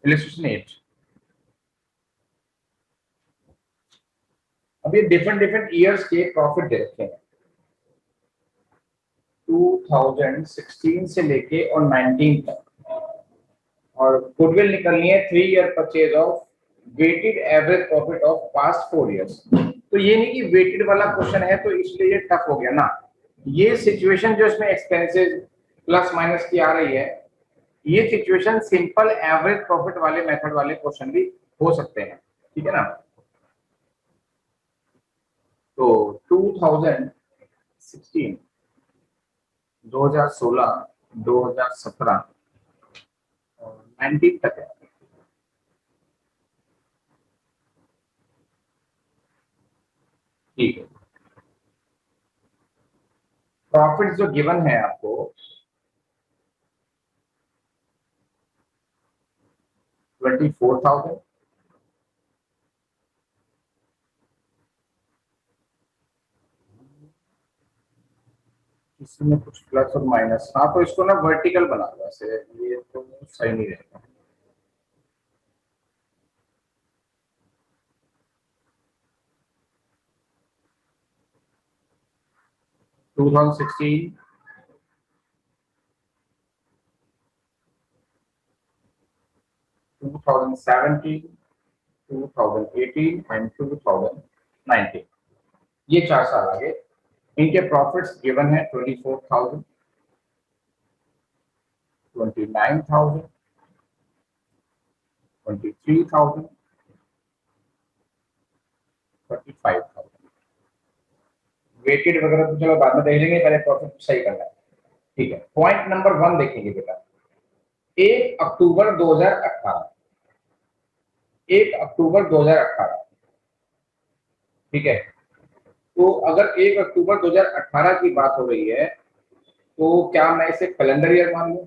Illustration 8। अब ये different different years के प्रॉफिट दे रखे हैं, 2016 से लेके और 19 तक, और गुडविल निकलनी है 3 year purchase of weighted average profit of past 4 years. तो ये नहीं कि वेटेड वाला क्वेश्चन है तो इसलिए ये टफ हो गया ना, ये सिचुएशन जो इसमें एक्सपेंसेस प्लस माइनस की आ रही है, ये सिचुएशन सिंपल एवरेज प्रॉफिट वाले मेथड वाले क्वेश्चन भी हो सकते हैं, ठीक है ना। तो 2016, 2016, 2017 और 19 तक है। ठीक है, प्रॉफिट जो गिवन है आपको 24,000, इसमें कुछ प्लस और माइनस, हाँ तो इसको ना वर्टिकल बना दो ऐसे, ये तो सही नहीं रहेगा। टू 2016, 2017, 2018 एंड 2019, ये 4 साल आगे इनके प्रॉफिट्स गिवन है 24,000, 29,000, 23,000, 35,000। वेटेड वगैरह तो चलो बाद में देख लेंगे, पहले प्रॉफिट सही करना है। ठीक है, पॉइंट नंबर 1 देखेंगे बेटा, 1 अक्टूबर 2018, 1 अक्टूबर 2018, ठीक है। तो अगर 1 अक्टूबर 2018 की बात हो रही है तो क्या मैं इसे कैलेंडर ईयर मान लूं?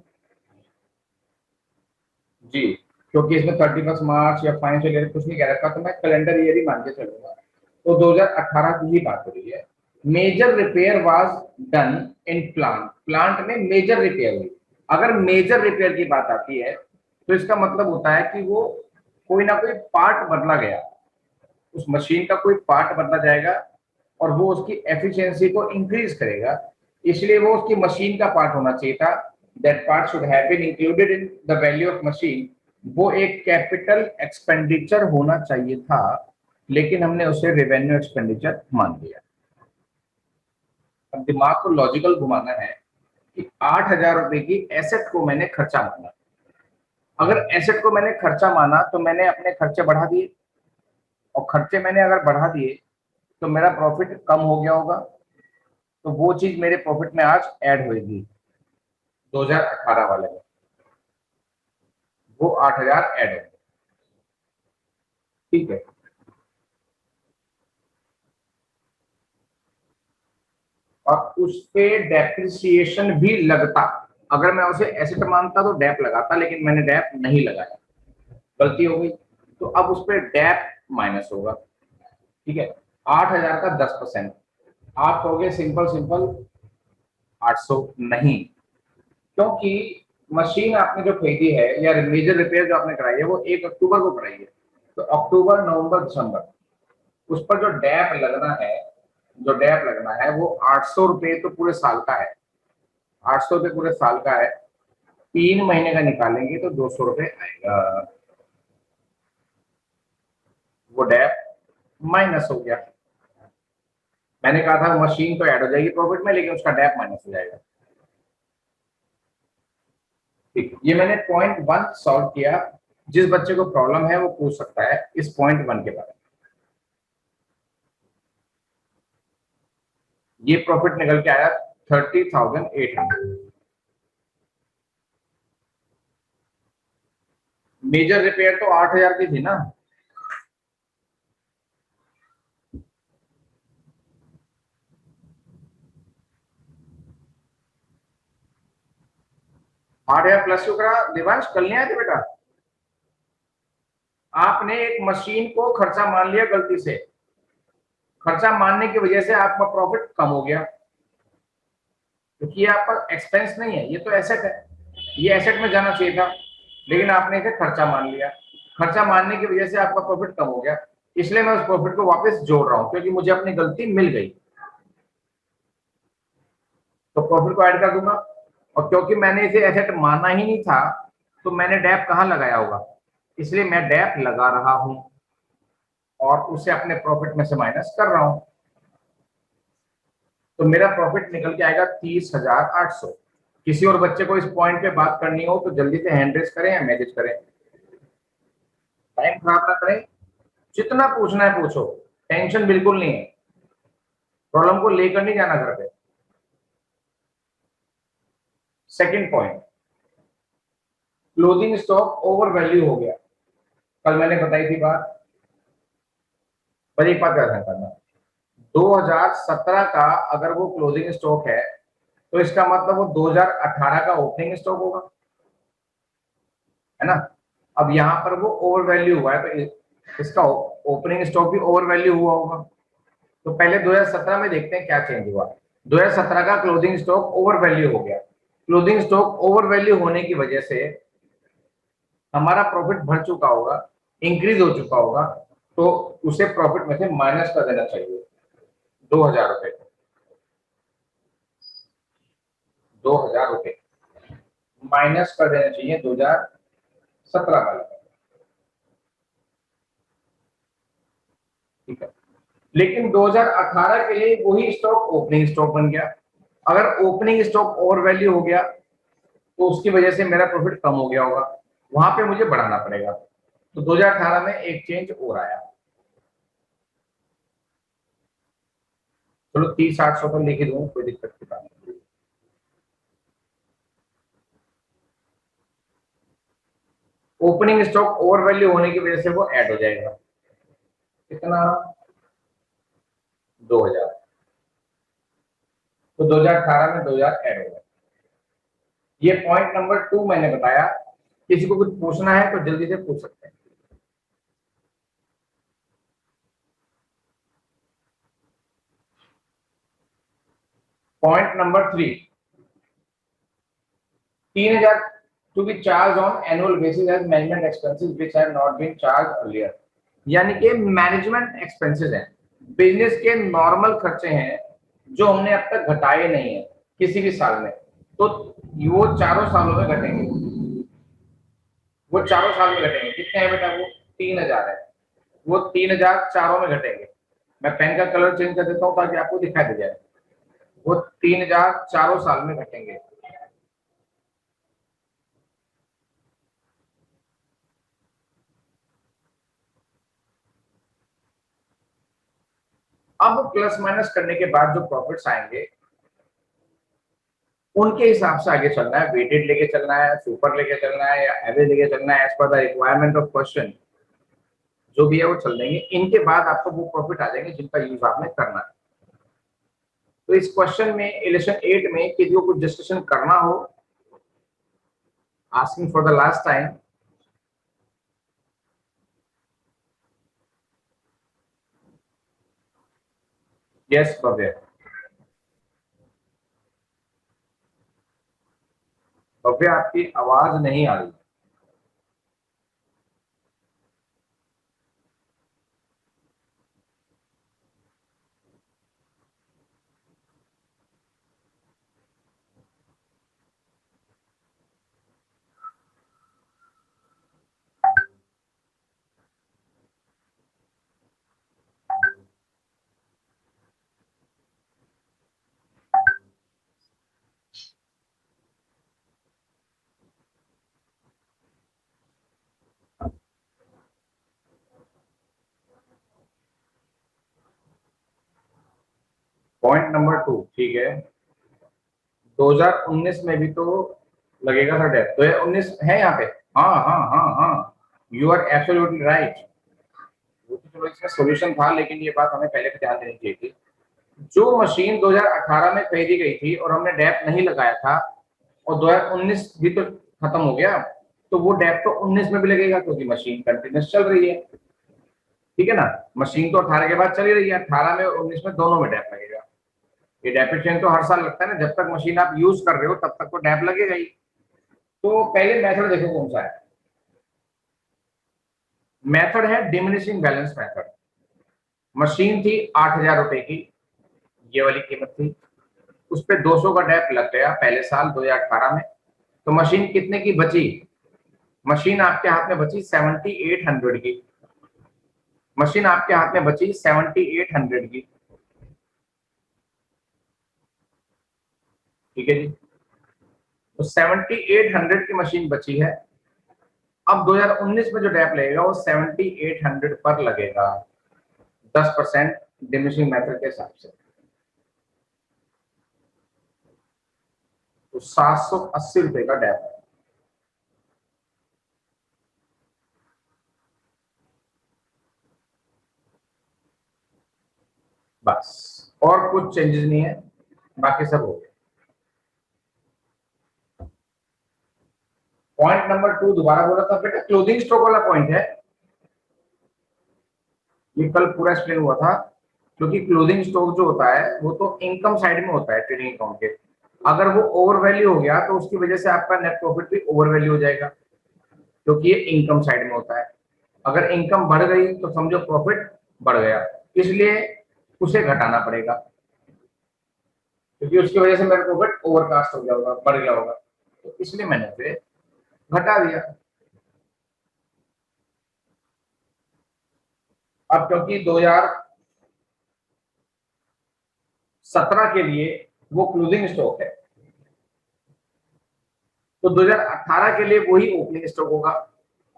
जी, क्योंकि इसमें 31 मार्च या फाइनेंशियल ईयर कुछ नहीं कह रखा, तो मैं कैलेंडर ईयर ही मान के चलूंगा। तो 2018 की ही बात हो रही है। Major repair was done in plant, plant में मेजर रिपेयर हुई। अगर मेजर रिपेयर की बात आती है तो इसका मतलब होता है कि वो कोई ना कोई पार्ट बदला गया, उस मशीन का कोई पार्ट बदला जाएगा और वो उसकी एफिशिएंसी को इंक्रीज करेगा, इसलिए वो उसकी मशीन का पार्ट होना चाहिए था। That part should have been included in the value of machine, वो एक कैपिटल एक्सपेंडिचर होना चाहिए था, लेकिन हमने उसे रेवेन्यू एक्सपेंडिचर मान लिया। अब दिमाग को लॉजिकल घुमाना है कि 8,000 रुपए की एसेट को मैंने खर्चा माना, अगर एसेट को मैंने खर्चा माना तो मैंने अपने खर्चे बढ़ा दिए, और खर्चे मैंने अगर बढ़ा दिए तो मेरा प्रॉफिट कम हो गया होगा, तो वो चीज मेरे प्रॉफिट में आज ऐड होगी 2018 वाले में, वो 8,000 ऐड होंगे, ठीक है। और उस पे डेप्रिसिएशन भी लगता, अगर मैं उसे एसेट मानता तो डैप लगाता, लेकिन मैंने डैप नहीं लगाया, गलती हो गई, तो अब उस पर डैप माइनस होगा, ठीक है। 8,000 का 10%, आप कहोगे सिंपल सिंपल 800, नहीं, क्योंकि मशीन आपने जो खरीदी है या मेजर रिपेयर जो आपने कराई है वो 1 अक्टूबर को कराई है, तो अक्टूबर, नवंबर, दिसंबर, उस पर जो डैप लगना है, जो डैप लगना है वो 800 रुपये तो पूरे साल का है, 800 रुपये पूरे साल का है, 3 महीने का निकालेंगे तो 200 रुपये आएगा, वो डैप माइनस हो गया। मैंने कहा था मशीन तो ऐड हो जाएगी प्रॉफिट में, लेकिन उसका डैप माइनस हो जाएगा, ठीक। ये मैंने पॉइंट 1 सॉल्व किया, जिस बच्चे को प्रॉब्लम है वो पूछ सकता है इस पॉइंट 1 के बारे में। ये प्रॉफिट निकल के आया 30,800। मेजर रिपेयर तो 8,000 की थी ना, आठ हजार प्लस क्यों करा देवांश, कल नहीं आए थे बेटा? आपने एक मशीन को खर्चा मान लिया गलती से, खर्चा मानने की वजह से आपका प्रॉफिट कम हो गया, क्योंकि ये आपका एक्सपेंस नहीं है, ये तो एसेट है, ये एसेट में जाना चाहिए था, लेकिन आपने इसे खर्चा मान लिया। खर्चा मानने की वजह से आपका प्रॉफिट कम हो गया, इसलिए मैं उस प्रॉफिट को वापस जोड़ रहा हूं क्योंकि मुझे अपनी गलती मिल गई। तो प्रॉफिट को ऐड कर दूंगा, और क्योंकि मैंने इसे एसेट माना ही नहीं था तो मैंने डैप कहां लगाया होगा, इसलिए मैं डैप लगा रहा हूं और उसे अपने प्रॉफिट में से माइनस कर रहा हूं। तो मेरा प्रॉफिट निकल के आएगा 30,800। किसी और बच्चे को इस पॉइंट पे बात करनी हो तो जल्दी से हैंड रेज करें या मैसेज करें, टाइम खराब ना करें। जितना पूछना है पूछो, टेंशन बिल्कुल नहीं है, प्रॉब्लम को लेकर नहीं जाना घर पे। Second point, closing stock over value हो गया। कल मैंने बताई थी बात, पर एक बात ध्यान करना, 2017 का अगर वो क्लोजिंग स्टॉक है तो इसका मतलब वो 2018 का ओपनिंग स्टॉक होगा, है ना। अब यहाँ पर वो ओवर वैल्यू हुआ है तो इसका ओपनिंग स्टॉक भी ओवर वैल्यू हुआ होगा। तो पहले 2017 में देखते हैं क्या चेंज हुआ। 2017 का क्लोजिंग स्टॉक ओवर वैल्यू हो गया। क्लोजिंग स्टॉक ओवर वैल्यू होने की वजह से हमारा प्रॉफिट बढ़ चुका होगा, इंक्रीज हो चुका होगा, तो उसे प्रॉफिट में से माइनस कर देना चाहिए 2,000 रुपए को। 2,000 रुपए माइनस कर देना चाहिए 2017 वाले, ठीक है। लेकिन 2018 के लिए वही स्टॉक ओपनिंग स्टॉक बन गया। अगर ओपनिंग स्टॉक ओवर वैल्यू हो गया तो उसकी वजह से मेरा प्रॉफिट कम हो गया होगा, वहां पे मुझे बढ़ाना पड़ेगा। तो 2018 में एक चेंज और आया। चलो 30,800 तो लिख ही दूं, कोई दिक्कत की बात नहीं। ओपनिंग स्टॉक ओवर वैल्यू होने की वजह से वो ऐड हो जाएगा, कितना, 2,000। तो 2018 में 2,000 ऐड हो गया। ये पॉइंट नंबर 2 मैंने बताया। किसी को कुछ पूछना है तो जल्दी से पूछ सकते हैं। Point number 3, 3,000 to be charged on annual basis as management expenses which have not been charged earlier। यानी कि मैनेजमेंट एक्सपेंसेस हैं, बिजनेस के नॉर्मल खर्चे हैं जो हमने अब तक घटाए नहीं है किसी भी साल में, तो वो चारों सालों में घटेंगे। वो चारों साल में घटेंगे। कितने हैं बेटा, वो 3,000 है। वो 3,000 चारों में घटेंगे। मैं पेन का कलर चेंज कर देता हूँ ताकि आपको दिखाई दे जाए। वो 3,000 चारों साल में घटेंगे। अब प्लस माइनस करने के बाद जो प्रॉफिट्स आएंगे उनके हिसाब से आगे चलना है। वेटेड लेके चलना है, सुपर लेके चलना है, या एवरेज लेके चलना है, as per the requirement of question जो भी है वो चल देंगे। इनके बाद आपको वो प्रॉफिट आ जाएंगे जिनका यूज आपने करना है। तो इस क्वेश्चन में इलेक्शन 8 में किसी को कुछ डिस्कशन करना हो, asking for the last time. Yes Bhavya. Bhavya आपकी आवाज नहीं आ रही। पॉइंट नंबर 2, ठीक है। 2019 में भी तो लगेगा था डेट, 2019 है यहाँ पे। हाँ हाँ हाँ हाँ, यू आर एब्सोल्युटली राइट। वो तो चलो इसका सॉल्यूशन था, लेकिन ये बात हमें पहले भी ध्यान देनी चाहिए थी। जो मशीन 2018 में खरीदी गई थी और हमने डैप नहीं लगाया था, और 2019 भी तो खत्म हो गया, तो वो डैप तो 19 में भी लगेगा क्योंकि मशीन कंटिन्यूस चल रही है, ठीक है ना। मशीन तो 18 के बाद चली रही है, 18 में और 19 में दोनों में डैप लगेगा। ये डेप्रिसिएशन तो हर साल लगता है ना, जब तक मशीन आप यूज कर रहे हो तब तक तो डैप लगेगा ही। तो पहले मेथड देखो कौन सा है। मेथड है डिमिनिशिंग बैलेंस मेथड। मशीन थी 8,000 रुपए की, ये वाली कीमत थी, उस पे 200 का डेप लग गया पहले साल 2018 में, तो मशीन कितने की बची? मशीन आपके हाथ में बची 7800 की। मशीन आपके हाथ में बची 7800 की। ठीक है जी, तो 7800 की मशीन बची है। अब 2019 में जो डेप लगेगा वो 7800 पर लगेगा, 10% डिमिनिशिंग मेथड के हिसाब से, तो 780 रुपए का डेप है। बस, और कुछ चेंजेस नहीं है, बाकी सब हो गया। पॉइंट नंबर 2 दोबारा बोला था बेटा, क्लोजिंग स्टॉक वाला पॉइंट है, ये कल पूरा एक्सप्लेन हुआ था। क्योंकि क्लोजिंग स्टॉक जो होता है वो तो इनकम साइड में होता है ट्रेडिंग अकाउंट के, अगर वो ओवर वैल्यू हो गया तो उसकी वजह से आपका नेट प्रॉफिट भी ओवर वैल्यू हो जाएगा, क्योंकि ये इनकम साइड में होता है। अगर इनकम बढ़ गई तो समझो प्रॉफिट बढ़ गया, इसलिए उसे घटाना पड़ेगा, क्योंकि उसकी वजह से मेरा प्रॉफिट ओवरकास्ट हो गया होगा, बढ़ गया होगा, तो इसलिए मैंने उसे घटा दिया। अब क्योंकि 2017 के लिए वो क्लोजिंग स्टॉक है, तो 2018 के लिए वही ओपनिंग स्टॉक होगा।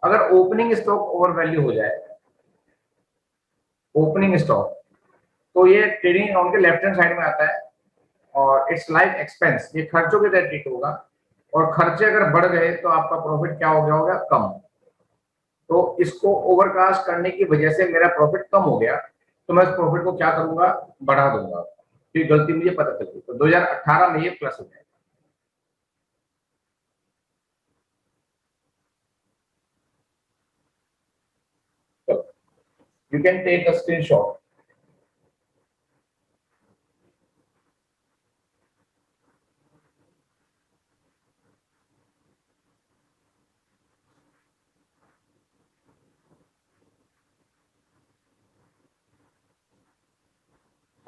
अगर ओपनिंग स्टॉक ओवर वैल्यू हो जाए, ओपनिंग स्टॉक, तो ये ट्रेडिंग अकाउंट के लेफ्ट हैंड साइड में आता है, और इट्स लाइक एक्सपेंस, ये खर्चों के तहत ट्रीट होगा, और खर्चे अगर बढ़ गए तो आपका प्रॉफिट क्या हो गया होगा? कम। तो इसको ओवरकास्ट करने की वजह से मेरा प्रॉफिट कम हो गया, तो मैं इस प्रॉफिट को क्या करूंगा? बढ़ा दूंगा, तो ये गलती मुझे पता चली, तो 2018 में ये प्लस हो जाएगा। तो you can take a screenshot.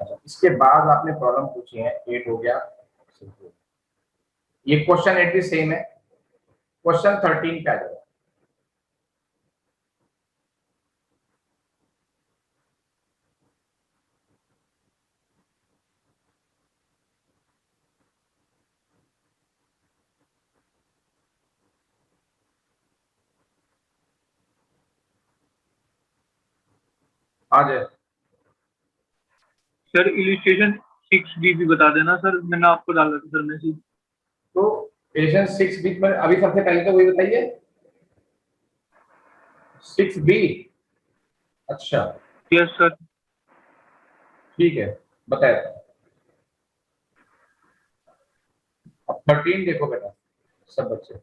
अच्छा, इसके बाद आपने प्रॉब्लम पूछी है, 8 हो गया, ये क्वेश्चन 8 भी सेम है, क्वेश्चन 13 पे आ जाएगा। आ जाए। सर इलिस्ट्रेशन 6 बी भी बता देना सर, मैंने आपको डाला था सर मैसेज। तो पेशेंस 6 बीच में अभी सबसे पहले तो वही बताइए, 6 बी। अच्छा, यस सर। ठीक है, बताया। अब 13 देखो बेटा, सब बच्चे,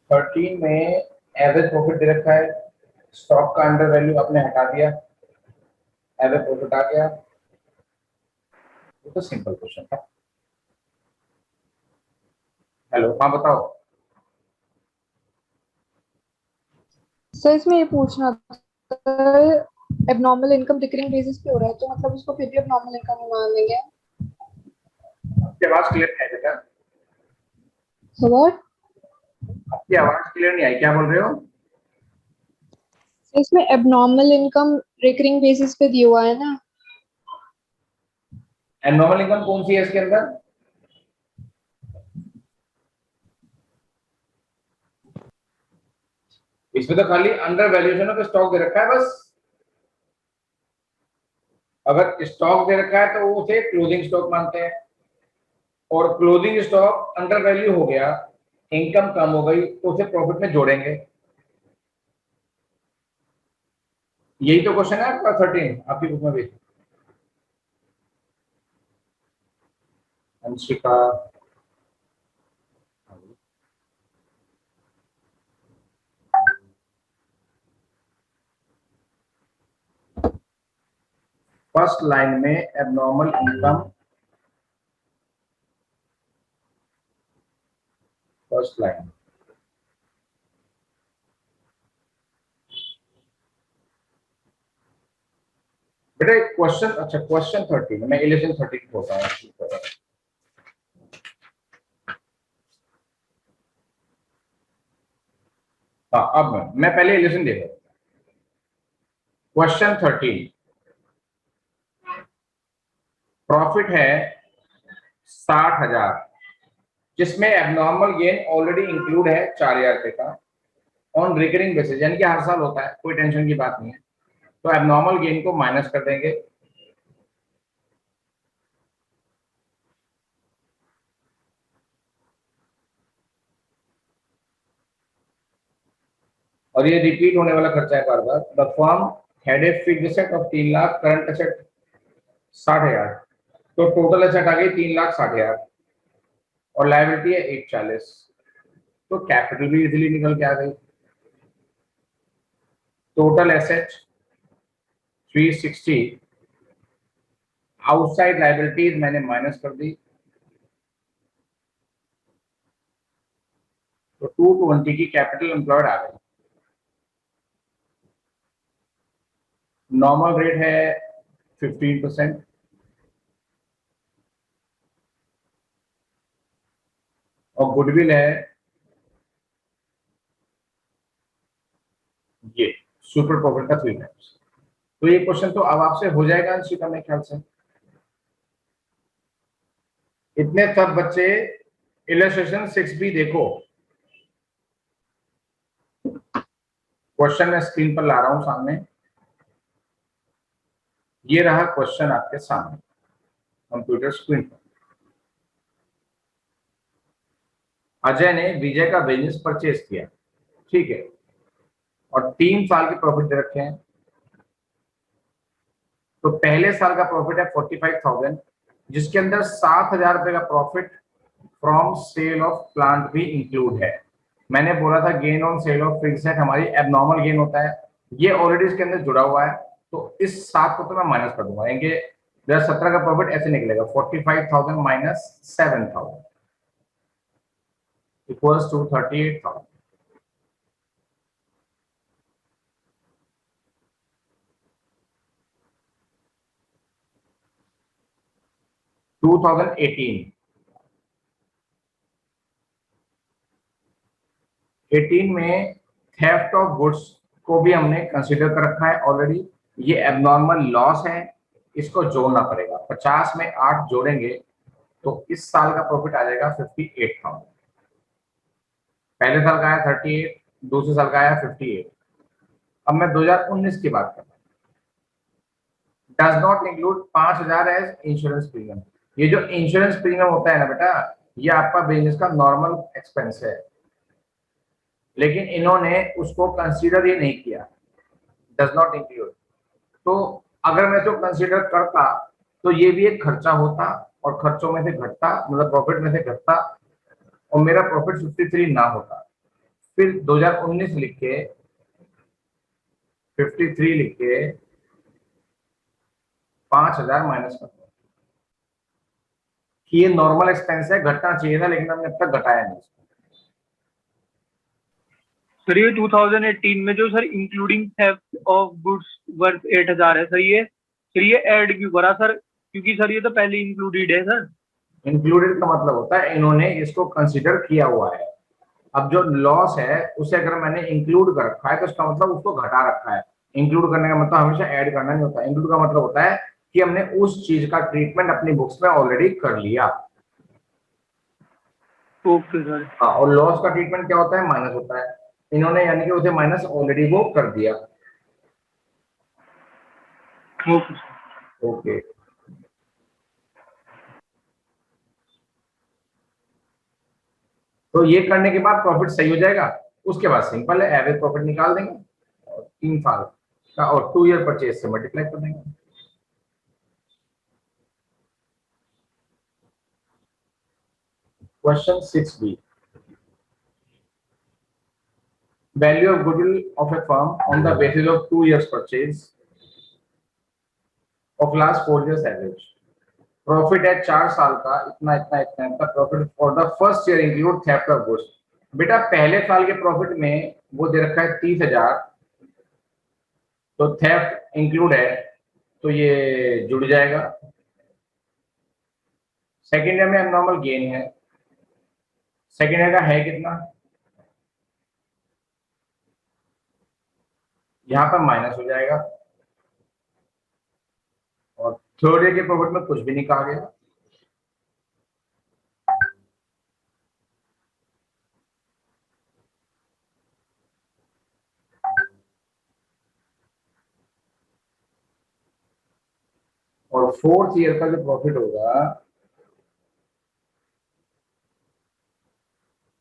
13 में एवरेज प्रॉफिट दे रखा है, स्टॉक का अंडर वैल्यू आपने हटा दिया, एवरेज प्रॉफिट आ गया, ये तो सिंपल क्वेश्चन था। हेलो, हाँ बताओ। सर इसमें ये पूछना था, एबनॉर्मल इनकम रिकरिंग बेसिस पे हो रहा है, तो मतलब उसको फिर भी एबनॉर्मल इनकम में मान लेंगे? आपकी आवाज क्लियर नहीं आई बेटा, व्हाट? आपकी आवाज क्लियर नहीं आई, क्या बोल रहे हो? इसमें एबनॉर्मल इनकम रिकरिंग बेसिस पे दिया हुआ है ना? एबनॉर्मल इनकम कौन सी है इसके अंदर? इसमें तो खाली अंडर वैल्यूएशन ऑफ स्टॉक दे रखा है बस। अगर स्टॉक दे रखा है तो वो उसे क्लोजिंग स्टॉक मानते हैं, और क्लोजिंग स्टॉक अंडर वैल्यू हो गया, इनकम कम हो गई, तो उसे प्रॉफिट में जोड़ेंगे। यही तो क्वेश्चन है आपका 13 आपकी बुक में भी। अंशिका, फर्स्ट लाइन में एबनॉर्मल इनकम फर्स्ट लाइन। बेटा क्वेश्चन, अच्छा क्वेश्चन 13, मैं 11 13 होता है। हाँ अब मैं पहले 11 देखो। क्वेश्चन 13, प्रॉफिट है 60,000 जिसमें एबनॉर्मल गेन ऑलरेडी इंक्लूड है 4,000 रुपए का ऑन रिकरिंग बेसिस, यानी कि हर साल होता है, कोई टेंशन की बात नहीं है। तो एबनॉर्मल गेन को माइनस कर देंगे, और ये रिपीट होने वाला खर्चा है बार बार। The firm had a fixed asset of 3 lakh, current asset 60,000, तो टोटल एसेट आ गई 3,60,000 और लायबिलिटी है 140, तो कैपिटल भी इजीली निकल के आ गई। टोटल एसेट 360, आउटसाइड लायबिलिटीज मैंने माइनस कर दी, तो 220 की कैपिटल एम्प्लॉयड आ गई। नॉर्मल रेट है 15% और गुडविल है ये सुपर प्रॉफिट का 3 टाइम्स। तो ये क्वेश्चन तो अब आपसे हो जाएगा अंशिका मेरे ख्याल से। इतने सब बच्चे इलस्ट्रेशन 6B देखो, क्वेश्चन मैं स्क्रीन पर ला रहा हूं सामने, ये रहा क्वेश्चन आपके सामने कंप्यूटर स्क्रीन पर। अजय ने विजय का बिजनेस परचेज किया, ठीक है, और 3 साल के प्रॉफिट दे रखे हैं। तो पहले साल का प्रॉफिट है 45,000 जिसके अंदर 7,000 रुपए का profit from sale of plant भी इंक्लूड है। मैंने बोला था gain on sale of fixed asset हमारी एबनॉर्मल गेन होता है, ये ऑलरेडी इसके अंदर जुड़ा हुआ है, तो इस 7 को तो मैं माइनस कर दूंगा, यानी 2017 का प्रॉफिट ऐसे निकलेगा 45,000 माइनस 7,000 इक्वल्स टू 38,000। टू 18 में थेफ्ट ऑफ गुड्स को भी हमने कंसीडर कर रखा है ऑलरेडी, ये एबनॉर्मल लॉस है, इसको जोड़ना पड़ेगा। 50 में 8 जोड़ेंगे तो इस साल का प्रॉफिट आ जाएगा 58,000। पहले साल का आया 38, दूसरे साल का आया 58। अब मैं 2019 की बात कर रहा हूँ। Does not include 5,000 as insurance premium. ये जो इंश्योरेंस प्रीमियम होता है ना बेटा, ये आपका बिजनेस का नॉर्मल एक्सपेंस है, लेकिन इन्होंने उसको कंसीडर ही नहीं किया, डज नॉट इंक्लूड। तो अगर मैं इसको कंसीडर करता तो ये भी एक खर्चा होता और खर्चों में से घटता, मतलब प्रॉफिट में से घटता, और मेरा प्रॉफिट 53 ना होता। फिर 2019 लिख के 53 लिख के 5,000 माइनस कर दो कि ये नॉर्मल एक्सपेंस है, घटना चाहिए था लेकिन हमने अब तक घटाया नहीं। सर ये 2018 में जो sir including theft of goods worth 8,000 है सर, ये ऐड क्यों करा सर? क्योंकि सर ये तो पहले इंक्लूडेड है सर। इंक्लूडेड का मतलब होता है इन्होंने इसको कंसीडर किया हुआ है। अब जो लॉस है उसे अगर मैंने इंक्लूड कर रखा है तो इसका मतलब उसको घटा रखा है। इंक्लूड करने का मतलब हमेशा ऐड करना नहीं होता, इंक्लूड का मतलब होता है कि हमने उस चीज का ट्रीटमेंट अपनी बुक्स में ऑलरेडी कर लिया। Okay sir. हाँ, और लॉस का ट्रीटमेंट क्या होता है? माइनस होता है। इन्होंने यानी कि उसे माइनस ऑलरेडी वो कर दिया। Okay sir. ओके, तो ये करने के बाद प्रॉफिट सही हो जाएगा। उसके बाद सिंपल है, एवरेज प्रॉफिट निकाल देंगे और 3 साल का और 2 ईयर परचेज से मल्टीप्लाई कर देंगे। Question 6B, value of goodwill of a firm on the basis of 2 years purchase of last 4 years average। Profit है 4 साल का, इतना इतना इतना इतना profit for the first year include theft of goods. बेटा पहले साल के प्रॉफिट में वो दे रखा है 30,000, तो थेफ्ट इंक्लूड है तो ये जुड़ जाएगा। सेकेंड ईयर में एबनॉर्मल गेन है, सेकेंड ईयर का है कितना, यहां पर माइनस हो जाएगा, और थर्ड ईयर के प्रॉफिट में कुछ भी नहीं कहा गया। और फोर्थ ईयर का जो प्रॉफिट होगा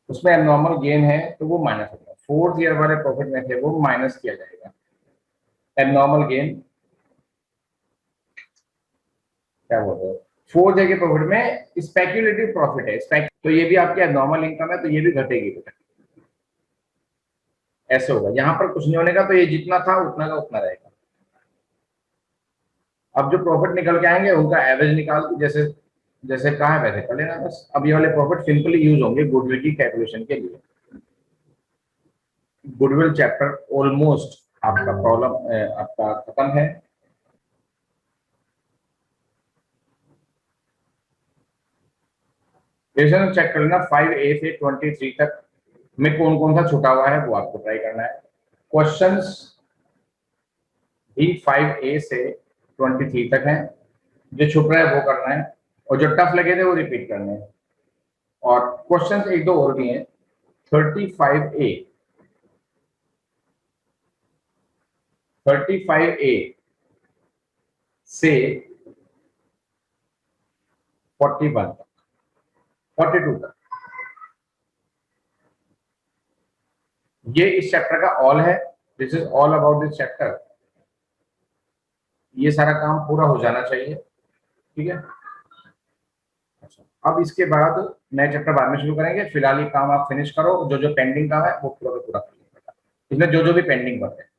उसमें एबनॉर्मल गेन है तो वो माइनस होगा। फोर्थ ईयर वाले प्रॉफिट में थे वो माइनस किया जाएगा। एबनॉर्मल गेन क्या बोलते हैं, फोर्थ ईयर के प्रॉफिट में स्पेक्युलेटिव प्रॉफिट है, तो ये भी आपकी एबनॉर्मल इनकम है, तो ये भी घटेगी बेटा, ऐसे होगा। यहां पर कुछ नहीं होने का, तो ये जितना था उतना का उतना रहेगा। अब जो प्रॉफिट निकल के आएंगे उनका एवरेज निकाल के जैसे जैसे कहा है वैसे कर लेना बस। अब ये वाले प्रॉफिट सिंपली यूज होंगे गुडविल की कैलकुलेशन के लिए। गुडविल चैप्टर ऑलमोस्ट आपका प्रॉब्लम आपका खत्म है। चेक कर लेना 5A से 23 तक में कौन कौन सा छुटा हुआ है वो आपको ट्राई करना है। क्वेश्चंस भी 5A से 23 तक हैं, जो छुप रहा है वो करना है, और जो टफ लगे थे वो रिपीट करने हैं। और क्वेश्चंस एक दो और भी हैं। 35A 35A से 41 तक, 42 तक, ये इस चैप्टर का ऑल है। This is all about this chapter. ये सारा काम पूरा हो जाना चाहिए, ठीक है। अच्छा, अब इसके बाद नए चैप्टर बाद में शुरू करेंगे। फिलहाल ये काम आप फिनिश करो, जो जो पेंडिंग काम है वो पूरा पूरा कर लीजिएगा। इसमें जो जो भी पेंडिंग वर्क है।